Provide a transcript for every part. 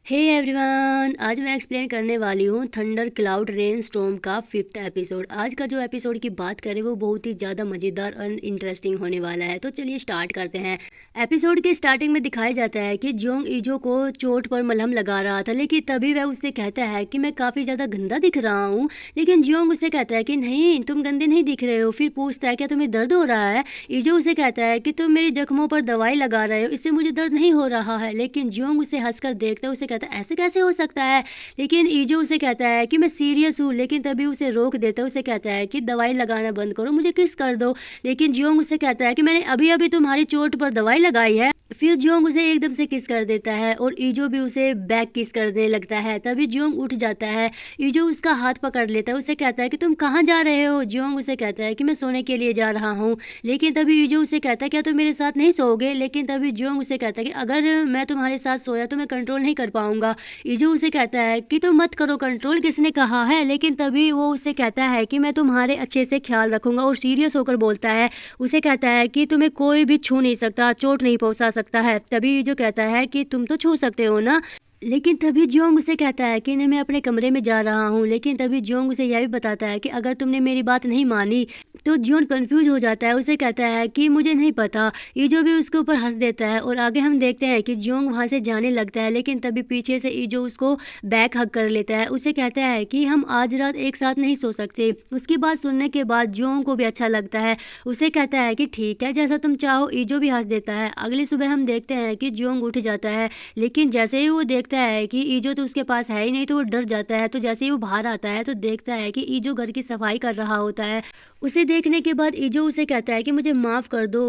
Hey everyone, आज मैं explain करने वाली हूँ थंडर क्लाउड रेन स्टॉर्म का 5th एपिसोड। आज का जो एपिसोड की बात करें वो बहुत ही ज़्यादा मज़ेदार और इंटरेस्टिंग होने वाला है। तो चलिए स्टार्ट करते हैं। एपिसोड के स्टार्टिंग में दिखाया जाता है कि जोंग ईजो को चोट पर मलहम लगा रहा था, लेकिन तभी वह उससे कहता है कि मैं काफ़ी ज़्यादा गंदा दिख रहा हूँ। लेकिन जोंग उसे कहता है कि नहीं, तुम गंदे नहीं दिख रहे हो। फिर पूछता है क्या तुम्हें दर्द हो रहा है। ईजो उसे कहता है कि तुम मेरी जख्मों पर दवाई लगा रहे हो, इससे मुझे दर्द नहीं हो रहा है। लेकिन जोंग उसे हंसकर देखता है, उसे कहता है ऐसे कैसे हो सकता है। लेकिन ईजो उसे कहता है कि मैं सीरियस हूँ। लेकिन तभी उसे रोक देता है, उसे कहता है कि दवाई लगाना बंद करो, मुझे किस कर दो। लेकिन जोंग उसे कहता है कि मैंने अभी अभी तुम्हारी चोट पर दवाई लगाई है। फिर जोंग उसे एकदम से किस कर देता है और ईजो भी उसे बैक किस करने लगता है। तभी जोंग उठ जाता है। ईजो उसका हाथ पकड़ लेता है, उसे कहता है कि तुम कहाँ जा रहे हो। जोंग उसे कहता है कि मैं सोने के लिए जा रहा हूँ। लेकिन तभी ईजो उसे कहता है क्या तुम मेरे साथ नहीं सोओगे। लेकिन तभी जोंग उसे कहता है कि अगर मैं तुम्हारे साथ सोया तो मैं कंट्रोल नहीं कर पाऊंगा। ईजो उसे कहता है कि तुम मत करो कंट्रोल, किसने कहा है। लेकिन तभी वो उसे कहता है कि मैं तुम्हारे अच्छे से ख्याल रखूंगा और सीरियस होकर बोलता है। उसे कहता है कि तुम्हें कोई भी छू नहीं सकता, चोट नहीं पहुंचा सकता है। तभी ईजो कहता है कि तुम तो छू सकते हो ना। लेकिन तभी जोंग उसे कहता है कि नहीं, मैं अपने कमरे में जा रहा हूँ। लेकिन तभी जोंग उसे यह भी बताता है कि अगर तुमने मेरी बात नहीं मानी तो जोंग कंफ्यूज हो जाता है, उसे कहता है कि मुझे नहीं पता। ईजो भी उसके ऊपर हंस देता है और आगे हम देखते हैं कि जोंग वहां से जाने लगता है। लेकिन तभी पीछे से ईजो उसको बैक हग कर लेता है, उसे कहता है कि हम आज रात एक साथ नहीं सो सकते। उसकी बात सुनने के बाद जोंग को भी अच्छा लगता है, उसे कहता है कि ठीक है, जैसा तुम चाहो। ईजो भी हंस देता है। अगली सुबह हम देखते हैं कि जोंग उठ जाता है। लेकिन जैसे ही वो देखता है कि ईजो तो उसके पास है ही नहीं, तो वो डर जाता है। तो जैसे ही वो बाहर आता है तो देखता है कि ईजो घर की सफाई कर रहा होता है। उसे देखने के बाद ईजो उसे कहता है कि मुझे माफ कर दो,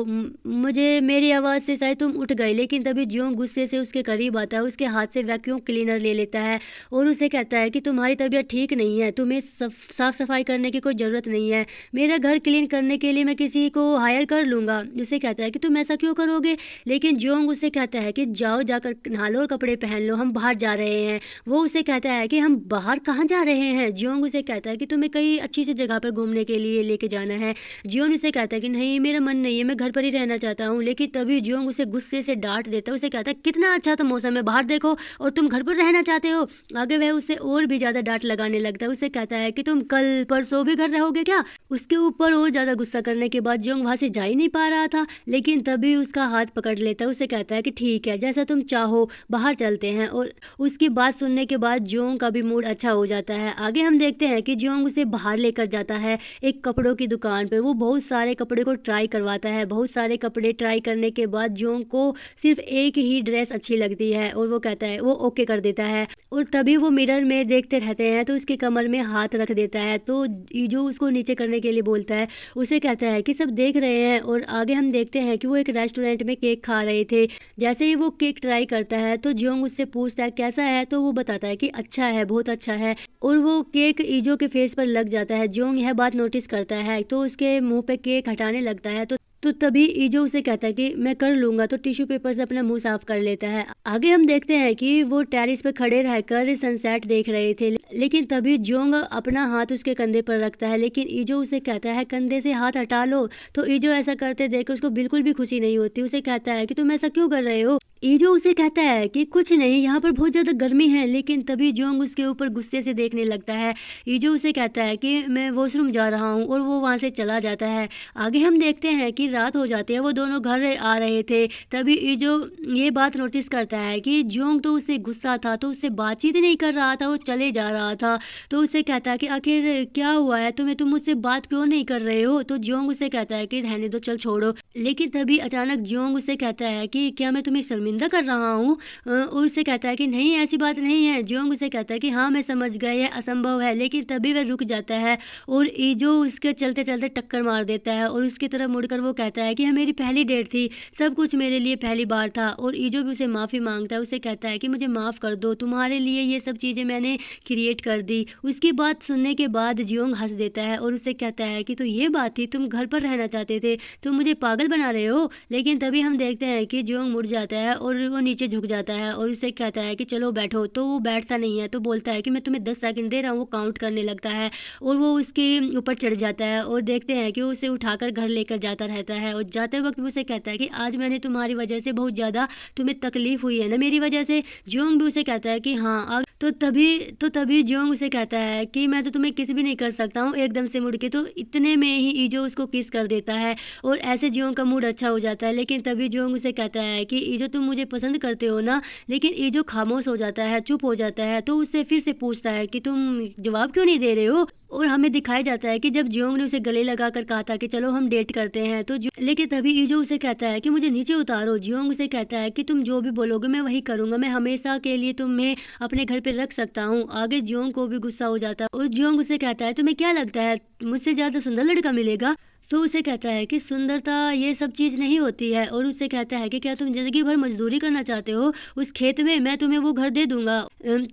मुझे मेरी आवाज से शायद तुम उठ गए। लेकिन तभी जोंग गुस्से से उसके करीब आता है, उसके हाथ से वैक्यूम क्लीनर ले लेता है और उसे कहता है कि तुम्हारी तबीयत ठीक नहीं है, तुम्हें साफ सफाई करने की कोई जरूरत नहीं है। मेरा घर क्लीन करने के लिए मैं किसी को हायर कर लूंगा। उसे कहता है कि तुम ऐसा क्यों करोगे। लेकिन जोंग उसे कहता है कि जाओ, जाकर नहा लो और कपड़े पहन लो, हम बाहर जा रहे हैं। वो उसे कहता है कि हम बाहर कहाँ जा रहे हैं। जोंग उसे कहता है कि तुम्हें कई अच्छी सी जगह पर घूमने के लिए लेके जाना है। जोंग उसे कहता है कि नहीं, मेरा मन नहीं है, मैं घर पर ही रहना चाहता हूँ। लेकिन तभी जोंग उसे गुस्से से डांट देता है, उसे कहता है कितना अच्छा तो मौसम है, बाहर देखो, और तुम घर पर रहना चाहते हो। आगे वह उसे और भी ज्यादा डांट लगाने लगता है, उसे कहता है कि तुम कल परसों भी घर रहोगे क्या। उसके ऊपर और ज्यादा गुस्सा करने के बाद जोंग वहां से जा ही नहीं पा रहा था। लेकिन तभी उसका हाथ पकड़ लेता है, उसे कहता है कि ठीक है, जैसा तुम चाहो, बाहर चलते हैं। और उसकी बात सुनने के बाद जोंग का भी मूड अच्छा हो जाता है। आगे हम देखते हैं कि जोंग उसे बाहर लेकर जाता है एक कपड़ों की दुकान पर। वो बहुत सारे कपड़े को ट्राई करवाता है। बहुत सारे कपड़े ट्राई करने के बाद जोंग को सिर्फ एक ही ड्रेस अच्छी लगती है और वो कहता है, वो ओके कर देता है। और तभी वो मिरर में देखते रहते हैं तो उसके कमर में हाथ रख देता है। तो जो उसको नीचे करने के लिए बोलता है, उसे कहता है कि सब देख रहे हैं। और आगे हम देखते हैं कि वो एक रेस्टोरेंट में केक खा रहे थे। जैसे ही वो केक ट्राई करता है तो जोंग उससे पूछता है कैसा है, तो वो बताता है कि अच्छा है, बहुत अच्छा है। और वो केक ईजो के फेस पर लग जाता है। जोंग यह बात नोटिस करता है तो उसके मुंह पे केक हटाने लगता है। तो तभी ईजो उसे कहता है कि मैं कर लूंगा, तो टिश्यू पेपर से अपना मुंह साफ कर लेता है। आगे हम देखते हैं कि वो टेरिस पे खड़े रहकर सनसेट देख रहे थे। लेकिन तभी जोंग अपना हाथ उसके कंधे पर रखता है। लेकिन ईजो उसे कहता है कंधे से हाथ हटा लो। तो ईजो ऐसा करते देख उसको बिल्कुल भी खुशी नहीं होती। उसे कहता है कि तुम ऐसा क्यों कर रहे हो। ईजो उसे कहता है कि कुछ नहीं, यहाँ पर बहुत ज्यादा गर्मी है। लेकिन तभी जोंग उसके ऊपर गुस्से से देखने लगता है। ईजो उसे कहता है कि मैं वॉशरूम जा रहा हूँ और वो वहां से चला जाता है। आगे हम देखते हैं कि रात हो जाती है, वो दोनों घर आ रहे थे। तभी ईजो ये बात नोटिस करता है कि जोंग तो उससे गुस्सा था, तो उससे बातचीत नहीं कर रहा था, वो चले जा रहा था। तो उसे कहता है कि आखिर क्या हुआ है तुम्हें, तुम मुझसे बात क्यों नहीं कर रहे हो। तो जोंग उसे कहता है कि रहने दो, चल छोड़ो। लेकिन तभी अचानक जोंग उसे कहता है कि क्या मैं तुम्हें शर्मिंदा कर रहा हूँ। और उसे कहता है कि नहीं, ऐसी बात नहीं है। जोंग उसे कहता है कि हाँ मैं समझ गया, यह असंभव है। लेकिन तभी वह रुक जाता है और ईजो उसके चलते चलते टक्कर मार देता है और उसकी तरफ मुड़कर वो कहता है कि यह मेरी पहली डेट थी, सब कुछ मेरे लिए पहली बार था। और ईजो भी उसे माफी मांगता है, उसे कहता है कि मुझे माफ कर दो, तुम्हारे लिए ये सब चीजें मैंने क्रिएट कर दी। उसकी बात सुनने के बाद जोंग हंस देता है और उसे कहता है कि तो ये बात थी, तुम घर पर रहना चाहते थे, तुम मुझे पागल बना रहे हो। लेकिन तभी हम देखते हैं कि जोंग मुड़ जाता है और वो नीचे झुक जाता है और उसे कहता है कि चलो बैठो। तो वो बैठता नहीं है, तो बोलता है कि मैं तुम्हें 10 सेकंड दे रहा हूँ। वो काउंट करने लगता है और वो उसके ऊपर चढ़ जाता है और देखते हैं कि वो उसे उठाकर घर लेकर जाता रहता है। और जाते वक्त वो उसे कहता है कि आज मैंने तुम्हारी वजह से बहुत ज़्यादा तुम्हें तकलीफ हुई है ना मेरी वजह से। जियोंग भी उसे कहता है कि हाँ। तो तभी जियोंग उसे कहता है कि मैं तो तुम्हें किस भी नहीं कर सकता हूँ एकदम से मुड़ के। तो इतने में ही ईजो उसको किस कर देता है और ऐसे जियोंग का मूड अच्छा हो जाता है। लेकिन तभी जियोंग उसे कहता है कि ईजो तुम मुझे पसंद करते हो ना। लेकिन ईजो खामोश हो जाता है, चुप हो जाता है। तो उससे फिर से पूछता है कि तुम जवाब क्यों नहीं दे रहे हो। और हमें दिखाया जाता है कि जब जियोंग ने उसे गले लगाकर कहा था कि चलो हम डेट करते हैं, तो लेकिन तभी ईजो उसे कहता है कि मुझे नीचे उतारो। जियोंग उसे कहता है कि तुम जो भी बोलोगे मैं वही करूंगा, मैं हमेशा के लिए तुम्हें अपने घर पे रख सकता हूँ। आगे जियोंग को भी गुस्सा हो जाता है और जियोंग उसे कहता है तुम्हें क्या लगता है मुझसे ज्यादा सुंदर लड़का मिलेगा। तो उसे कहता है कि सुंदरता ये सब चीज़ नहीं होती है। और उससे कहता है कि क्या तुम जिंदगी भर मजदूरी करना चाहते हो उस खेत में, मैं तुम्हें वो घर दे दूंगा।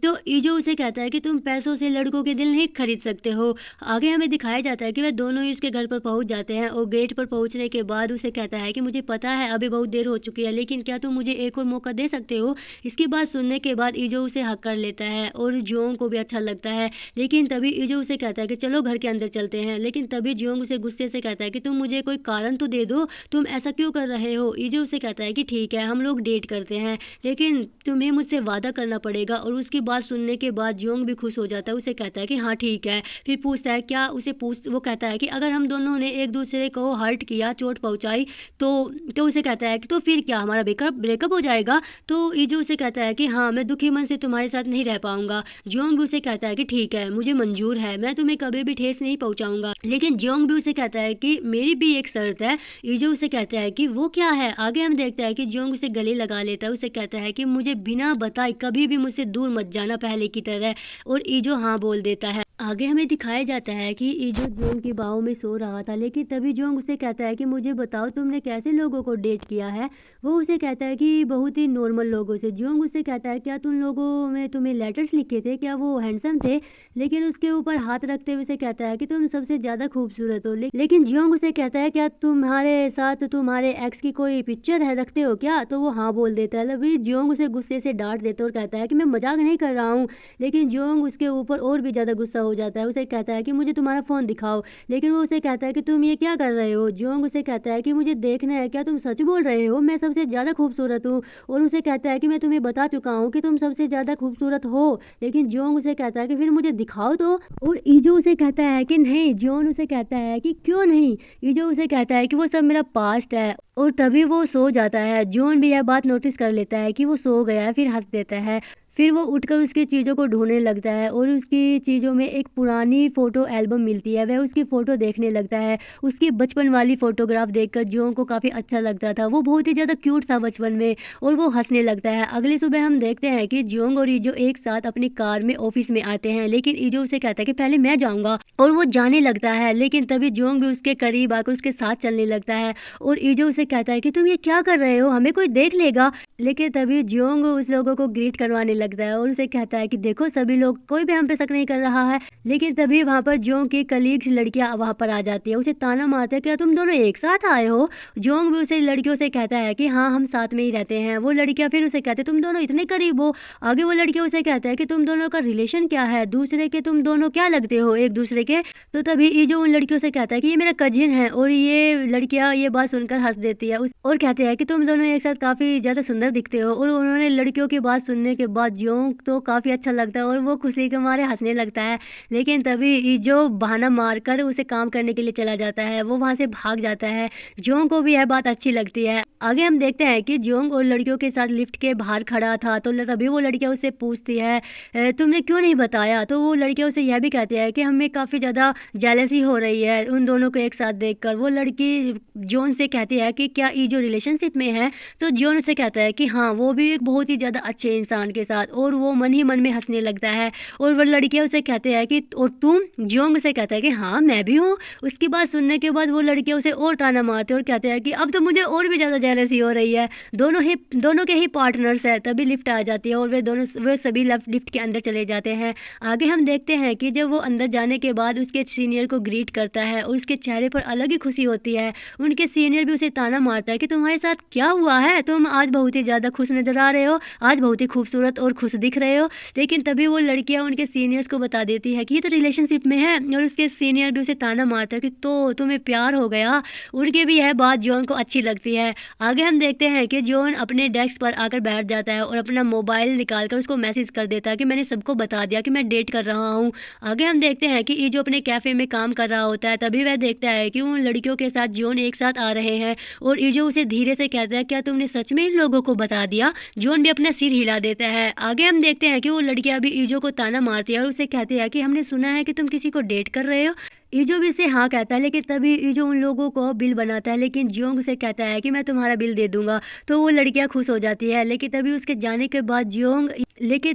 तो ईजो उसे कहता है कि तुम पैसों से लड़कों के दिल नहीं खरीद सकते हो। आगे हमें दिखाया जाता है कि वह दोनों ही उसके घर पर पहुंच जाते हैं और गेट पर पहुंचने के बाद उसे कहता है कि मुझे पता है अभी बहुत देर हो चुकी है, लेकिन क्या तुम मुझे एक और मौका दे सकते हो। इसकी बात सुनने के बाद ईजो उसे हक कर लेता है और जियोंग को भी अच्छा लगता है। लेकिन तभी ईजो उसे कहता है कि चलो घर के अंदर चलते हैं। लेकिन तभी जियोंग उसे गुस्से से कहता है कि तुम मुझे कोई कारण तो दे दो, तुम ऐसा क्यों कर रहे हो। ईजो उसे कहता है कि ठीक है हम लोग डेट करते हैं, लेकिन तुम्हें मुझसे वादा करना पड़ेगा। और उसकी बात सुनने के बाद जियोंग भी खुश हो जाता है, उसे कहता है कि हाँ ठीक है। फिर पूछता है क्या वो कहता है कि अगर हम दोनों ने एक दूसरे को हर्ट किया, चोट पहुंचाई, तो उसे कहता है कि तो फिर क्या हमारा ब्रेकअप हो जाएगा। तो ईजो उसे कहता है कि हाँ मैं दुखी मन से तुम्हारे साथ नहीं रह पाऊंगा। जियोंग भी उसे कहता है कि ठीक है मुझे मंजूर है, मैं तुम्हें कभी भी ठेस नहीं पहुंचाऊंगा। लेकिन जियोंग भी उसे कहता है कि मेरी भी एक शर्त है। ईजो उसे कहता है कि वो क्या है। आगे हम देखते हैं कि जियोंग उसे गले लगा लेता है, उसे कहता है कि मुझे बिना बताए कभी भी मुझसे दूर मत जाना पहले की तरह। और ईजो हाँ बोल देता है। आगे हमें दिखाया जाता है कि ईजो जियोंग की बाहों में सो रहा था, लेकिन तभी जियोंग उसे कहता है कि मुझे बताओ तुमने कैसे लोगों को डेट किया है। वो उसे कहता है कि बहुत ही नॉर्मल लोगों से। जियोंग उसे कहता है क्या तुम लोगों में तुम्हें लेटर्स लिखे थे, क्या वो हैंडसम थे। लेकिन उसके ऊपर हाथ रखते हुए उसे कहता है कि तुम सबसे ज्यादा खूबसूरत हो। लेकिन जियोंग उसे कहता है क्या तुम्हारे साथ तुम्हारे एक्स की कोई पिक्चर है रखते हो क्या। तो वो हाँ बोल देता है। अभी जियोंग उसे गुस्से से डांट देता है और कहता है कि मैं मजाक नहीं कर रहा हूँ। लेकिन जियोंग उसके ऊपर और भी ज्यादा गुस्सा हो जाता है, उसे कहता है कि मुझे तुम्हारा फोन दिखाओ। लेकिन वो उसे कहता है कि तुम ये क्या कर रहे हो। जियोंग उसे कहता है कि मुझे देखना है क्या तुम सच बोल रहे हो, मैं सबसे ज्यादा खूबसूरत हूँ। और उसे कहता है कि मैं तुम्हें बता चुका हूँ कि तुम सबसे ज्यादा खूबसूरत हो। लेकिन जियोंग उसे कहता है कि फिर मुझे दिखाओ तो। और ईजो उसे कहता है कि नहीं। जियोंग उसे कहता है कि क्यों नहीं। ईजो उसे कहता है कि वो सब मेरा पास्ट है। और तभी वो सो जाता है। जॉन भी यह बात नोटिस कर लेता है कि वो सो गया है, फिर हंस देता है। फिर वो उठकर उसकी चीज़ों को ढूंढने लगता है और उसकी चीज़ों में एक पुरानी फ़ोटो एल्बम मिलती है। वह उसकी फ़ोटो देखने लगता है। उसकी बचपन वाली फ़ोटोग्राफ देखकर जियोंग को काफ़ी अच्छा लगता था। वो बहुत ही ज़्यादा क्यूट था बचपन में और वो हंसने लगता है। अगली सुबह हम देखते हैं कि जियोंग और ईजो एक साथ अपनी कार में ऑफिस में आते हैं, लेकिन ईजो उसे कहता है कि पहले मैं जाऊँगा और वो जाने लगता है। लेकिन तभी जियोंग भी उसके करीब आकर उसके साथ चलने लगता है और ईजो उसे कहता है कि तुम ये क्या कर रहे हो, हमें कोई देख लेगा। लेकिन तभी जियोंग उस लोगों को ग्रीट करवाने लगता है और उसे कहता है कि देखो सभी लोग, कोई भी हम पे शक नहीं कर रहा है। लेकिन तभी वहाँ पर जियोंग की कलीग्स लड़कियां वहाँ पर आ जाती है, उसे ताना मारते हैं क्या तुम दोनों एक साथ आए हो। जियोंग भी उसे लड़कियों से कहता है कि हाँ हम साथ में ही रहते हैं। वो लड़कियां फिर उसे कहते तुम दोनों इतने करीब हो। आगे वो लड़कियां उसे कहता है कि तुम दोनों का रिलेशन क्या है, दूसरे के तुम दोनों क्या लगते हो एक दूसरे के। तो तभी ईजो उन लड़कियों से कहता है कि ये मेरा कजिन है और ये लड़कियां ये बात सुनकर हंस देती है और कहते हैं कि तुम दोनों एक साथ काफी ज्यादा सुंदर दिखते हो। और उन्होंने लड़कियों की बात सुनने के बाद जियोंग तो काफी अच्छा लगता है और वो खुशी के मारे हंसने लगता है। लेकिन तभी ईजो बहाना मारकर उसे काम करने के लिए चला जाता है, वो वहां से भाग जाता है। जियोंग को भी यह बात अच्छी लगती है। आगे हम देखते हैं कि जियोंग और लड़कियों के साथ लिफ्ट के बाहर खड़ा था, तो तभी वो लड़कियां उससे पूछती है तुमने क्यों नहीं बताया। तो वो लड़कियां उसे यह भी कहती है कि हमें काफी ज्यादा जेलसी हो रही है उन दोनों को एक साथ देखकर। वो लड़की जॉन से कहती है कि क्या ईजो रिलेशनशिप में है। तो जॉन से कहता है कि हाँ वो भी एक बहुत ही ज्यादा अच्छे इंसान के साथ साथ, और वो मन ही मन में हंसने लगता है। और वो लड़कियां उसे कहते हैं कि और तुम, जियोंग उसे कहता है कि हाँ मैं भी हूँ। उसकी बात सुनने के बाद वो लड़कियां उसे और ताना मारते हैं और कहते हैं कि अब तो मुझे और भी ज्यादा जेलसी हो रही है, दोनों के ही पार्टनर्स है। तभी लिफ्ट आ जाती है और वे सभी लिफ्ट के अंदर चले जाते हैं। आगे हम देखते हैं कि जब वो अंदर जाने के बाद उसके सीनियर को ग्रीट करता है और उसके चेहरे पर अलग ही खुशी होती है। उनके सीनियर भी उसे ताना मारता है कि तुम्हारे साथ क्या हुआ है, तुम आज बहुत ही ज्यादा खुश नजर आ रहे हो, आज बहुत ही खूबसूरत और खुश दिख रहे हो। लेकिन तभी वो लड़कियां उनके सीनियर्स को बता देती है कि ये तो रिलेशनशिप में है, और उसके सीनियर भी उसे ताना मारता है कि तो तुम्हें प्यार हो गया। उनकी भी यह बात जॉन को अच्छी लगती है। आगे हम देखते हैं कि जॉन अपने डेस्क पर आकर बैठ जाता है और अपना मोबाइल निकालकर उसको मैसेज कर देता है कि मैंने सबको बता दिया कि मैं डेट कर रहा हूँ। आगे हम देखते हैं कि ईजो अपने कैफे में काम कर रहा होता है। तभी वह देखता है कि उन लड़कियों के साथ जॉन एक साथ आ रहे हैं, और ईजो उसे धीरे से कहता है क्या तुमने सच में इन लोगों को बता दिया। जॉन भी अपना सिर हिला देता है। आगे हम देखते हैं कि वो लड़कियां भी ईजो को ताना मारती है और उसे कहती है कि हमने सुना है कि तुम किसी को डेट कर रहे हो। ईजो भी उसे हाँ कहता है, लेकिन तभी ईजो उन लोगों को बिल बनाता है, लेकिन जियोंग उसे कहता है कि मैं तुम्हारा बिल दे दूंगा। तो वो लड़कियां खुश हो जाती है। लेकिन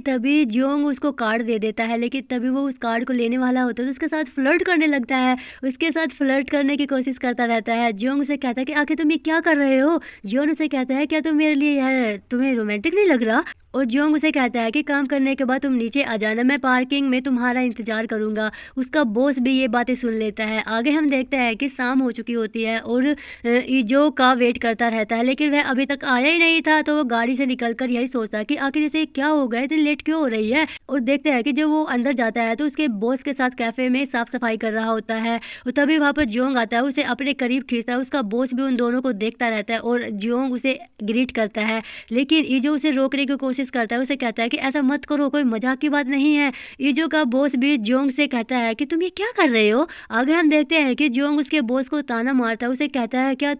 तभी जियोंग उसको कार्ड दे देता है, लेकिन तभी वो उस कार्ड को लेने वाला होता है तो उसके साथ फ्लर्ट करने लगता है। उसके साथ फ्लर्ट करने की कोशिश करता रहता है। जियोंग उसे कहता है कि आखिर तुम ये क्या कर रहे हो। जियोंग उसे कहता है क्या तुम मेरे लिए तुम्हें रोमांटिक नहीं लग रहा। और जियोंग उसे कहता है कि काम करने के बाद तुम नीचे आ जाना, मैं पार्किंग में तुम्हारा इंतजार करूंगा। उसका बॉस भी ये बातें सुन लेता है। आगे हम देखते हैं कि शाम हो चुकी होती है और ईजो का वेट करता रहता है, लेकिन वह अभी तक आया ही नहीं था। तो वो गाड़ी से निकलकर यही सोचता कि आखिर इसे क्या हो गया, इतनी लेट क्यों हो रही है। और देखते हैं कि जब वो अंदर जाता है तो उसके बॉस के साथ कैफे में साफ सफाई कर रहा होता है। और तभी वहां पर जियोंग आता है, उसे अपने करीब खींचता है। उसका बॉस भी उन दोनों को देखता रहता है और जियोंग उसे ग्रीट करता है, लेकिन ईजो उसे रोकने की कोशिश करता है। उसे कहता है कि ऐसा मत करो, कोई मजाक की बात नहीं है। ईजो का बॉस भी जियोंग से कहता है कि तुम ये क्या कर रहे हो। आगे हम देखते हैं कि जियोंग उसके बॉस को ताना मारता है। उसे कहता है क्या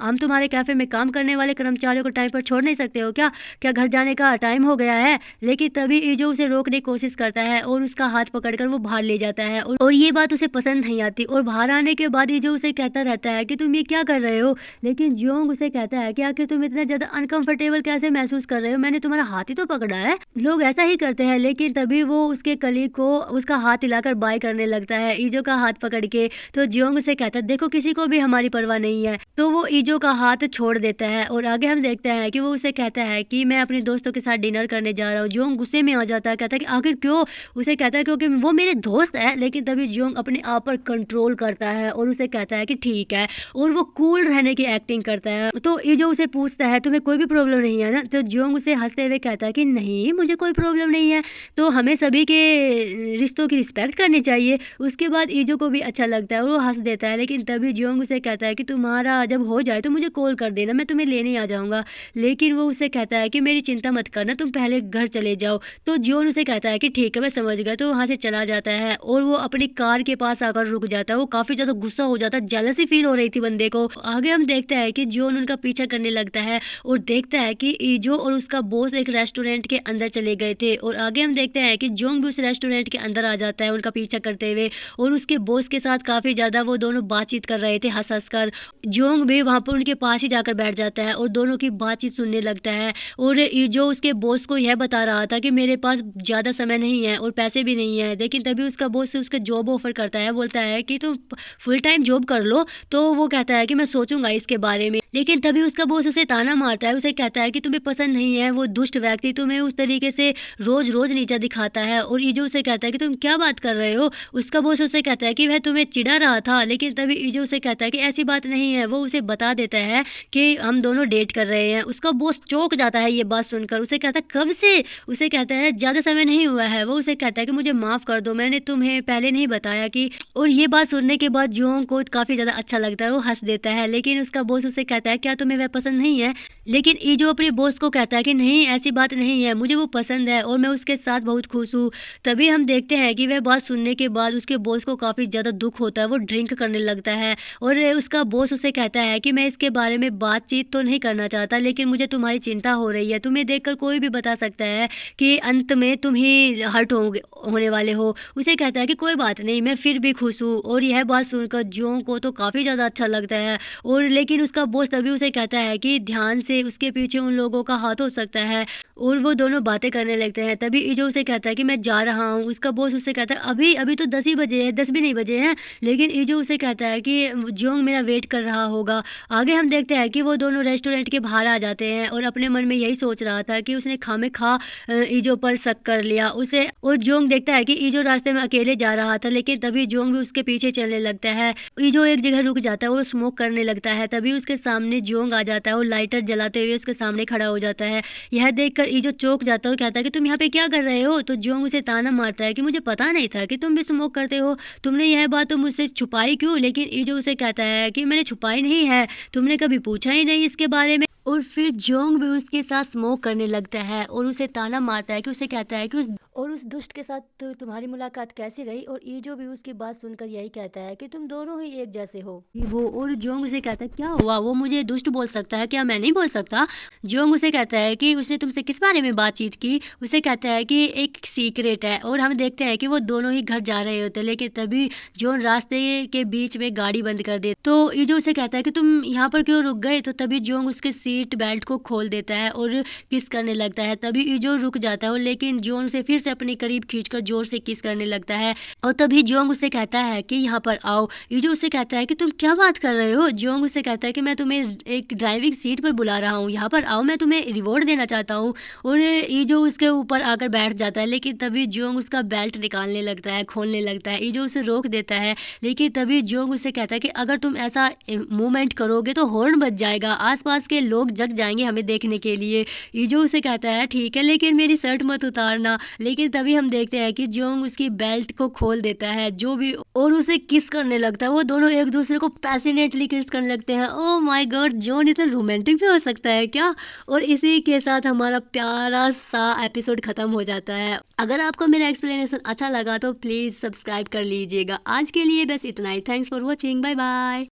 हम तुम्हारे कैफे में काम करने वाले कर्मचारियों को टाइम पर छोड़ नहीं सकते हो क्या, क्या घर जाने का टाइम हो गया है। लेकिन तभी ईजो उसे रोकने की कोशिश करता है और उसका हाथ पकड़कर वो बाहर ले जाता है, और ये बात उसे पसंद नहीं आती। और बाहर आने के बाद ईजो उसे कहता रहता है कि तुम ये क्या कर रहे हो। लेकिन जियोंग उसे कहता है कि आखिर तुम इतना ज्यादा अनकंफर्टेबल कैसे महसूस कर रहे हो, मैंने तुम्हारा हाथ ही तो पकड़ा है। लोग ऐसा ही करते हैं। लेकिन तभी वो उसके कलीग को उसका हाथ हिलाकर बाय करने लगता है ईजो का हाथ पकड़ के। तो जियोंग उसे कहता है देखो किसी को भी हमारी परवाह नहीं है। तो वो ईजो का हाथ छोड़ देता है। और आगे हम देखते हैं कि वो उसे कहता है कि मैं अपने दोस्तों के साथ डिनर करने जा रहा हूँ। जियोंग गुस्से में आ जाता है, कहता है कि आखिर क्यों। उसे कहता है क्योंकि वो मेरे दोस्त है। लेकिन तभी जियोंग अपने आप पर कंट्रोल करता है और उसे कहता है कि ठीक है, और वो कूल रहने की एक्टिंग करता है। तो ईजो उसे पूछता है तुम्हें कोई भी प्रॉब्लम नहीं है ना। तो जियोंग उसे हंसते हुए कहता है कि नहीं मुझे कोई प्रॉब्लम नहीं है, तो हमें सभी के रिश्तों की रिस्पेक्ट करनी चाहिए। उसके बाद ईजो को भी अच्छा लगता है और वो हंस देता है। लेकिन तभी जियोंग उसे कहता है कि तुम्हारा जब हो जाए तो मुझे कॉल कर देना, मैं तुम्हें लेने आ जाऊंगा। लेकिन वो उसे कहता है कि मेरी चिंता मत करना, तुम पहले घर चले जाओ। तो जियोंग उसे कहता है कि ठीक है मैं समझ गया। तो वहां से चला जाता है और वो अपनी कार के पास आकर रुक जाता है। वो काफी ज्यादा गुस्सा हो जाता है, जेलसी फील हो रही थी बंदे को। आगे हम देखते हैं कि जियोंग उनका पीछा करने लगता है और देखता है कि ईजो और उसका बॉस एक रेस्टोरेंट के अंदर चले गए थे। और आगे हम देखते हैं कि जियोंग भी उस रेस्टोरेंट के अंदर आ जाता है उनका पीछा करते हुए, और उसके बॉस के साथ काफी ज्यादा वो दोनों बातचीत कर रहे थे हंस हंस कर। जियोंग भी वहां पर उनके पास ही जाकर बैठ जाता है और दोनों की बातचीत सुनने लगता है। और ईजो उसके बॉस को यह बता रहा था कि मेरे पास ज्यादा समय नहीं है और पैसे भी नहीं है। लेकिन तभी उसका बॉस से उसका जॉब ऑफर करता है, बोलता है कि तुम फुल टाइम जॉब कर लो। तो वो कहता है कि मैं सोचूंगा इसके बारे में। लेकिन तभी उसका बॉस उसे ताना मारता है। उसे कहता है कि तुम्हें पसंद नहीं है वो दुष्ट व्यक्ति, तुम्हें उस तरीके से रोज रोज नीचा दिखाता है। और ईजो उसे कहता है कि तुम क्या बात कर रहे हो। उसका बॉस उसे कहता है कि वह तुम्हें चिढ़ा रहा था। लेकिन तभी ईजो उसे कहता है कि ऐसी बात नहीं है। वो उसे बता देता है कि हम दोनों डेट कर रहे हैं। उसका बॉस चौंक जाता है ये बात सुनकर। उसे कहता है कब से। उसे कहता है ज्यादा समय नहीं हुआ है। वो उसे कहता है कि मुझे माफ कर दो, मैंने तुम्हें पहले नहीं बताया कि। और ये बात सुनने के बाद जियोंग को काफी ज्यादा अच्छा लगता है, वो हंस देता है। लेकिन उसका बॉस उसे कहता है क्या तुम्हें वह पसंद नहीं है। लेकिन ईजो अपने बॉस को कहता है कि नहीं ऐसी बात नहीं है, मुझे वो पसंद है और मैं उसके साथ बहुत खुश हूँ। तभी हम देखते हैं कि वह बात सुनने के बाद उसके बॉस को काफी ज्यादा दुख होता है। वो ड्रिंक करने लगता है और उसका बॉस उसे कहता है कि मैं इसके बारे में बातचीत तो नहीं करना चाहता, लेकिन मुझे तुम्हारी चिंता हो रही है। तुम्हें देखकर कोई भी बता सकता है कि अंत में तुम ही हर्ट होने वाले हो। उसे कहता है कि कोई बात नहीं, मैं फिर भी खुश हूँ। और यह बात सुनकर जियोंग को तो काफी ज्यादा अच्छा लगता है। और लेकिन उसका बॉस तभी उसे कहता है कि ध्यान से, उसके पीछे उन लोगों का हाथ हो सकता है। और वो दोनों बातें करने लगते हैं। तभी ईजो उसे कहता है कि मैं जा रहा हूँ। उसका बॉस उससे कहता है अभी अभी तो 10 ही बजे हैं, 10 भी नहीं बजे हैं। लेकिन ईजो उसे कहता है कि जियोंग मेरा वेट कर रहा होगा। आगे हम देखते हैं कि वो दोनों रेस्टोरेंट के बाहर आ जाते हैं और अपने मन में यही सोच रहा था कि उसने खामखा ईजो पर शक कर लिया उसे। और जियोंग देखता है कि ईजो रास्ते में अकेले जा रहा था, लेकिन तभी जियोंग भी उसके पीछे चलने लगता है। ईजो एक जगह रुक जाता है और स्मोक करने लगता है। तभी उसके सामने जियोंग आ जाता है और लाइटर जलाते हुए उसके सामने खड़ा हो जाता है। यह देखकर ईजो चौंक जाता है और कहता है कि तुम यहाँ पे क्या कर रहे हो। तो जियोंग उसे ताना मारता है कि मुझे पता नहीं था कि तुम भी स्मोक करते हो, तुमने यह बात तो मुझसे छुपाई क्यों। लेकिन ईजो उसे कहता है कि मैंने छुपाई नहीं है, तुमने कभी पूछा ही नहीं इसके बारे में। और फिर जियोंग भी उसके साथ स्मोक करने लगता है और उसे ताना मारता है कि उसे कहता है कि उस दुष्ट के साथ तो तुम्हारी मुलाकात कैसी रही। और ईजो भी उसकी बात सुनकर यही कहता है कि तुम दोनों ही एक जैसे हो। वो और जियोंग उसे कहता है क्या हुआ, वो मुझे दुष्ट बोल सकता है क्या, मैं नहीं बोल सकता। जियोंग उसे कहता है कि उसने तुमसे किस बारे में बातचीत की। उसे कहता है कि एक सीक्रेट है। और हम देखते हैं कि वो दोनों ही घर जा रहे होते हैं, लेकिन तभी जियोंग रास्ते के बीच में गाड़ी बंद कर दे। तो ईजो उसे कहता है कि तुम यहाँ पर क्यों रुक गए। तो तभी जियोंग उसके सीट बेल्ट को खोल देता है और किस करने लगता है। तभी ईजो रुक जाता है, लेकिन जियोंग उसे फिर से अपने करीब खींचकर जोर से किस करने लगता है। और तभी जियोंग उसे कहता है कि यहाँ पर आओ। ईजो उसे कहता है कि तुम क्या बात कर रहे हो। जियोंग उसे कहता है कि मैं तुम्हें एक ड्राइविंग सीट पर बुला रहा हूँ, यहाँ पर आओ, मैं तुम्हें रिवॉर्ड देना चाहता हूँ। और ईजो उसके ऊपर आकर बैठ जाता है, लेकिन तभी जियोंग उसका बेल्ट निकालने लगता है, खोलने लगता है। ईजो उसे रोक देता है, लेकिन तभी जियोंग उसे कहता है कि अगर तुम ऐसा मूवमेंट करोगे तो हॉर्न बज जाएगा, आसपास के लोग जग जाएंगे हमें देखने के लिए। ईजो उसे कहता है ठीक है, लेकिन मेरी शर्ट मत उतारना। लेकिन तभी हम देखते हैं कि जियोंग उसकी बेल्ट को खोल देता है जो भी, और उसे किस करने लगता है। वो दोनों एक दूसरे को पैसिनेटली किस करने लगते हैं। ओह माय गॉड, जॉन इतना रोमांटिक भी हो सकता है क्या। और इसी के साथ हमारा प्यारा सा एपिसोड खत्म हो जाता है। अगर आपको मेरा एक्सप्लेनेशन अच्छा लगा तो प्लीज सब्सक्राइब कर लीजिएगा। आज के लिए बस इतना ही। Thanks for watching, bye bye.